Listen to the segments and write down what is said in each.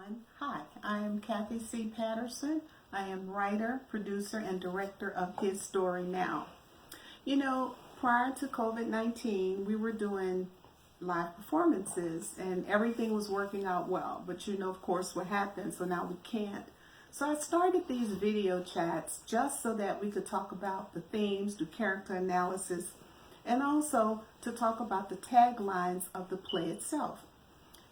everyone. Hi, I am Kathy C. Patterson. I am writer, producer, and director of His Story Now. You know, prior to COVID-19, we were doing live performances and everything was working out well. But you know, of course, what happened, so now we can't. So I started these video chats just so that we could talk about the themes, do character analysis, and also to talk about the taglines of the play itself.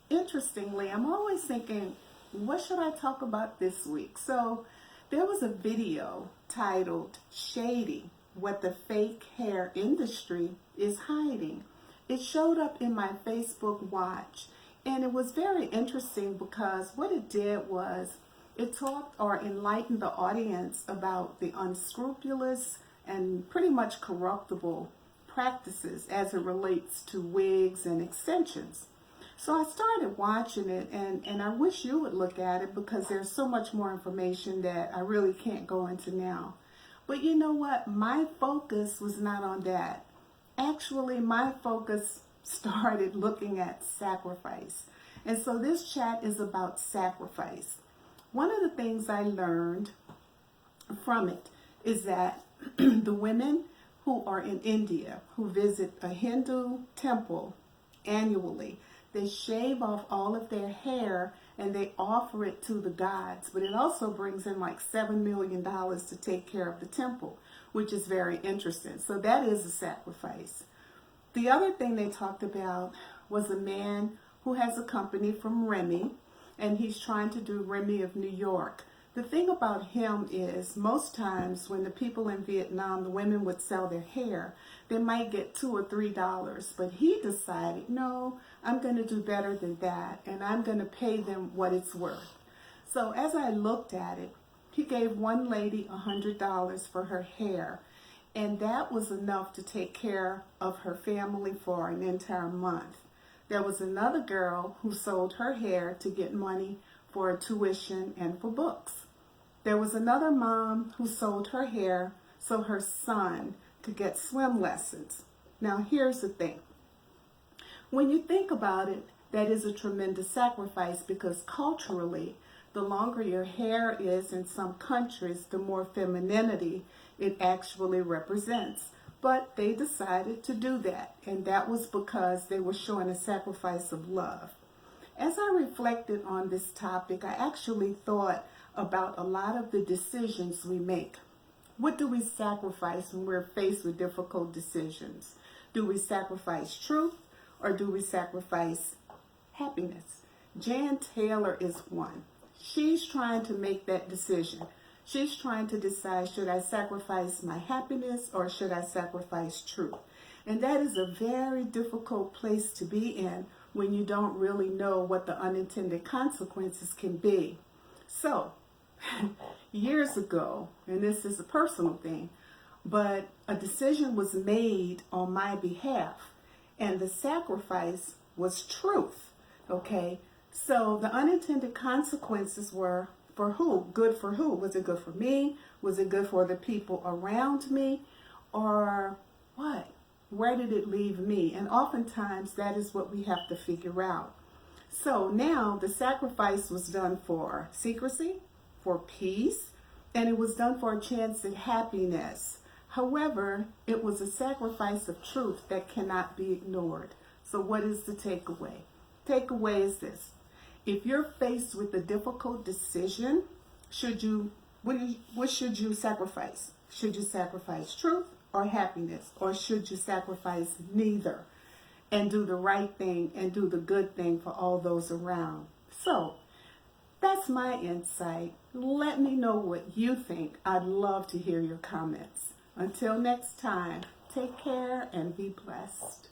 Interestingly, I'm always thinking, what should I talk about this week? So there was a video titled Shady, What the Fake Hair Industry is Hiding. It showed up in my Facebook watch, and it was very interesting because what it did was it talked or enlightened the audience about the unscrupulous and pretty much corruptible practices as it relates to wigs and extensions. So I started watching it, and I wish you would look at it because there's so much more information that I really can't go into now. But you know what? My focus was not on that. Actually, my focus started looking at sacrifice. And so this chat is about sacrifice. One of the things I learned from it is that the women who are in India, who visit a Hindu temple annually, they shave off all of their hair and they offer it to the gods. But it also brings in like $7 million to take care of the temple, which is very interesting. So that is a sacrifice. The other thing they talked about was a man who has a company from Remy, and he's trying to do Remy of New York. The thing about him is most times when the people in Vietnam, the women would sell their hair, they might get $2 or $3. But he decided, no, I'm going to do better than that, and I'm going to pay them what it's worth. So as I looked at it, he gave one lady $100 for her hair, and that was enough to take care of her family for an entire month. There was another girl who sold her hair to get money for tuition and for books. There was another mom who sold her hair so her son could get swim lessons. Now here's the thing. When you think about it, that is a tremendous sacrifice because culturally, the longer your hair is in some countries, the more femininity it actually represents. But they decided to do that, and that was because they were showing a sacrifice of love. As I reflected on this topic, I actually thought about a lot of the decisions we make. What do we sacrifice when we're faced with difficult decisions? Do we sacrifice truth or do we sacrifice happiness? Jan Taylor is one. She's trying to make that decision. She's trying to decide, should I sacrifice my happiness or should I sacrifice truth? And that is a very difficult place to be in when you don't really know what the unintended consequences can be. So, years ago, and this is a personal thing, but a decision was made on my behalf, and the sacrifice was truth, okay? So the unintended consequences were for who? Good for who? Was it good for me? Was it good for the people around me? Or what? Where did it leave me? And oftentimes that is what we have to figure out. So now the sacrifice was done for secrecy, for peace, and it was done for a chance at happiness. However, it was a sacrifice of truth that cannot be ignored. So what is the takeaway? Takeaway is this. If you're faced with a difficult decision, what should you sacrifice? Should you sacrifice truth or happiness? Or should you sacrifice neither and do the right thing and do the good thing for all those around? So that's my insight. Let me know what you think. I'd love to hear your comments. Until next time, take care and be blessed.